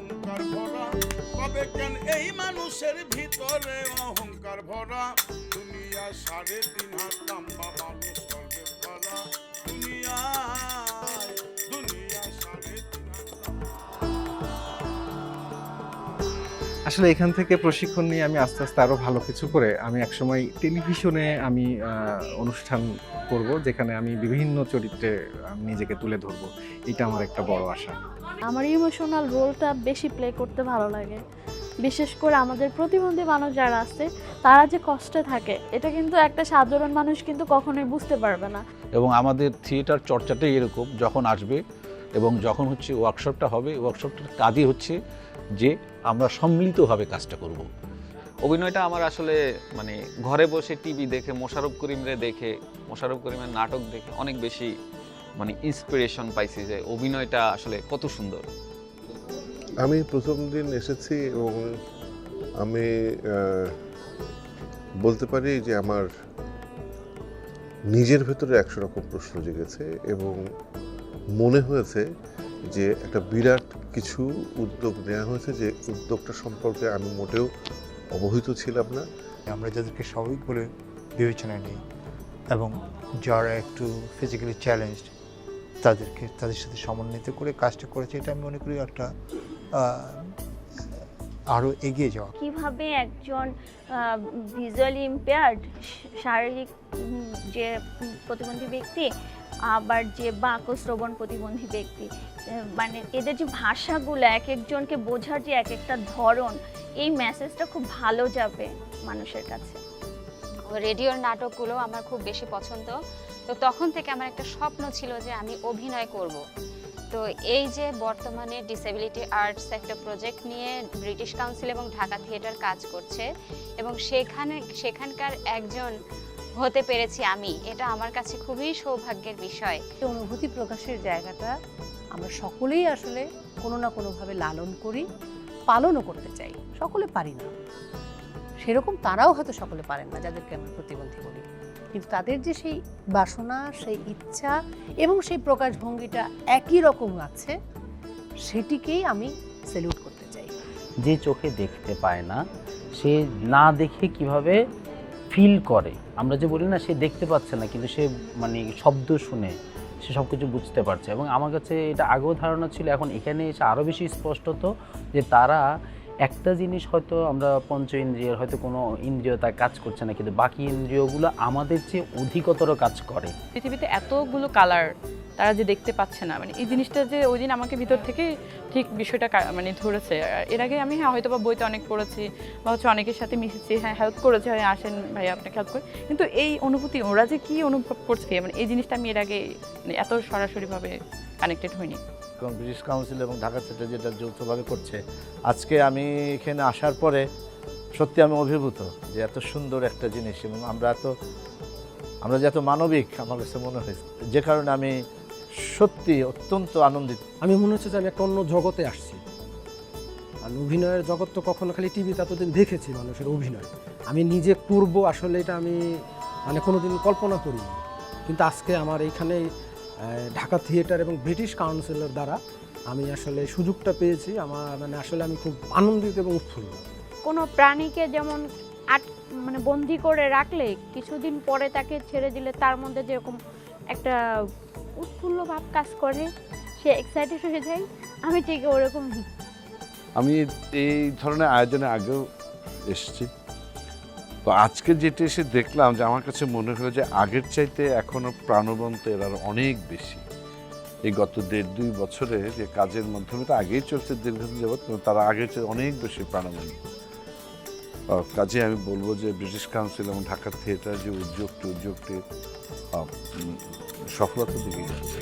অহংকার ভরা, তবে কেন এই মানুষের ভিতরে অহংকার ভরা? দুনিয়া 3.5 হাত লম্বা, মানুষ করবে ভরা। দুনিয়া 3.5 হাত লম্বা। আসলে এখান থেকে প্রশিক্ষণ নিয়ে আমি আস্তে আস্তে আরো ভালো কিছু করে আমি একসময় টেলিভিশনে আমি অনুষ্ঠান করব, যেখানে আমি বিভিন্ন চরিত্রে আমি নিজেকে তুলে ধরবো। এটা আমার একটা বড় আশা। আমার ইমোশনাল রোলটা বেশি প্লে করতে ভালো লাগে। বিশেষ করে আমাদের প্রতিবন্ধী মানুষ যারা আছে তারা যে কষ্টে থাকে এটা কিন্তু একটা সাধারণ মানুষ কিন্তু কখনোই বুঝতে পারবে না। এবং আমাদের থিয়েটার চর্চাটাই এরকম, যখন আসবে এবং যখন হচ্ছে ওয়ার্কশপটা হবে, ওয়ার্কশপটার কাজই হচ্ছে যে আমরা সম্মিলিতভাবে কাজটা করব। অভিনয়টা আমার আসলে মানে ঘরে বসে টিভি দেখে, মোশাররফ করিমরে দেখে, মোশাররফ করিমের নাটক দেখে অনেক বেশি মানে ইন্সপিরেশন পাইছি যে অভিনয়টা আসলে কত সুন্দর। আমি প্রথম দিন এসেছি এবং আমি বলতে পারি যে আমার নিজের ভেতরে 100 রকম প্রশ্ন জেগেছে এবং মনে হয়েছে যে একটা বিরাট কিছু উদ্যোগ নেওয়া হয়েছে, যে উদ্যোগটা সম্পর্কে আমি মোটেও অবহিত ছিলাম না। আমরা যাদেরকে স্বাভাবিক বলে বিবেচনায় নিই এবং যারা একটু ফিজিক্যালি চ্যালেঞ্জড তাদের সাথে সমন্বিত করে কাজটা করেছে, এটা আমি মনে করি একটা আরও এগিয়ে যাওয়া। কিভাবে একজন ভিজুয়ালি ইম্পেয়ার্ড শারীরিক যে প্রতিবন্ধী ব্যক্তি আবার যে বাক ও শ্রবণ প্রতিবন্ধী ব্যক্তি, মানে এদের যে ভাষাগুলো এক একজনকে বোঝার যে এক একটা ধরন, এই মেসেজটা খুব ভালো যাবে মানুষের কাছে। রেডিওর নাটকগুলো আমার খুব বেশি পছন্দ। তো তখন থেকে আমার একটা স্বপ্ন ছিল যে আমি অভিনয় করব। তো এই যে বর্তমানে ডিসেবিলিটি আর্টস একটা প্রজেক্ট নিয়ে ব্রিটিশ কাউন্সিল এবং ঢাকা থিয়েটার কাজ করছে এবং সেখানকার একজন হতে পেরেছি আমি, এটা আমার কাছে খুবই সৌভাগ্যের বিষয়। অনুভূতি প্রকাশের জায়গাটা আমরা সকলেই আসলে কোনো না কোনোভাবে লালন করি, পালনও করতে চাই। সকলে পারি না, সেরকম তারাও হয়তো সকলে পারেন না যাদেরকে আমরা প্রতিবন্ধী বলি, কিন্তু তাদের যে সেই বাসনা, সেই ইচ্ছা এবং সেই প্রকাশভঙ্গিটা একই রকম আছে, সেটিকেই আমি স্যালুট করতে চাই। যে চোখে দেখতে পায় না সে না দেখে কিভাবে ফিল করে। আমরা যে বলি না সে দেখতে পাচ্ছে না কিন্তু সে মানে শব্দ শুনে সে সব কিছু বুঝতে পারছে। এবং আমার কাছে এটা আগেও ধারণা ছিল, এখন এখানে এসে আরও বেশি স্পষ্ট হতো যে তারা একটা জিনিস হয়তো আমরা পঞ্চ ইন্দ্রিয়ের হয়তো কোনো ইন্দ্রিয় তার কাজ করছে না, কিন্তু বাকি ইন্দ্রিয়গুলো আমাদের চেয়ে অধিকতর কাজ করে। পৃথিবীতে এতগুলো কালার তারা যে দেখতে পাচ্ছে না, মানে এই জিনিসটা যে ওই দিন আমাকে ভিতর থেকে ঠিক বিষয়টা মানে ধরেছে। এর আগে আমি হয়তো বা বইতে অনেক পড়েছি বা হচ্ছে অনেকের সাথে মিশেছি, হেল্প করেছে, আসেন ভাই আপনাকে হেল্প করি, কিন্তু এই অনুভূতি ওরা যে কী অনুভব করছে মানে এই জিনিসটা আমি এর আগে এত সরাসরিভাবে কানেক্টেড হইনি। কারণ ব্রিটিশ কাউন্সিল এবং ঢাকা থিয়েটার যেটা যৌথভাবে করছে, আজকে আমি এখানে আসার পরে সত্যি আমি অভিভূত যে এত সুন্দর একটা জিনিস এবং আমরা যে এত মানবিক আমার কাছে মনে হয়েছে, যে কারণে আমি সত্যি অত্যন্ত আনন্দিত। আমি মনে হচ্ছে যে আমি একটা অন্য জগতে আসছি। আর অভিনয়ের জগৎ তো কখনো খালি টিভিতে এতদিন দেখেছি মানুষের অভিনয়, আমি নিজে করব আসলে এটা আমি মানে কোনোদিন কল্পনা করিনি। কিন্তু আজকে আমার এইখানে ঢাকা থিয়েটার এবং ব্রিটিশ কাউন্সিলের দ্বারা আমি আসলে সুযোগটা পেয়েছি। আমার মানে আসলে আমি খুব আনন্দিত এবং উৎফুল্ল। কোনো প্রাণীকে যেমন মানে বন্দি করে রাখলে কিছুদিন পরে তাকে ছেড়ে দিলে তার মধ্যে যেরকম একটা উৎফুল্ল ভাব কাজ করে, সে এক্সাইটেড হয়ে যায়, আমি ঠিক ওরকম। আমি এই ধরনের আয়োজনে আগেও এসেছি, তো আজকে যেটা এসে দেখলাম যে আমার কাছে মনে হলো যে আগের চাইতে এখনো প্রাণবন্ত এরা অনেক বেশি। এই গত 1.5-2 বছরে যে কাজের মাধ্যমে, তো আগেই চলছে দীর্ঘদিন যাবৎ, তারা আগের চেয়ে অনেক বেশি প্রাণবন্ত। কাজে আমি বলবো যে ব্রিটিশ কাউন্সিল এবং ঢাকা থিয়েটার যে উদ্যোগটি সফলতার দিকে যাচ্ছে।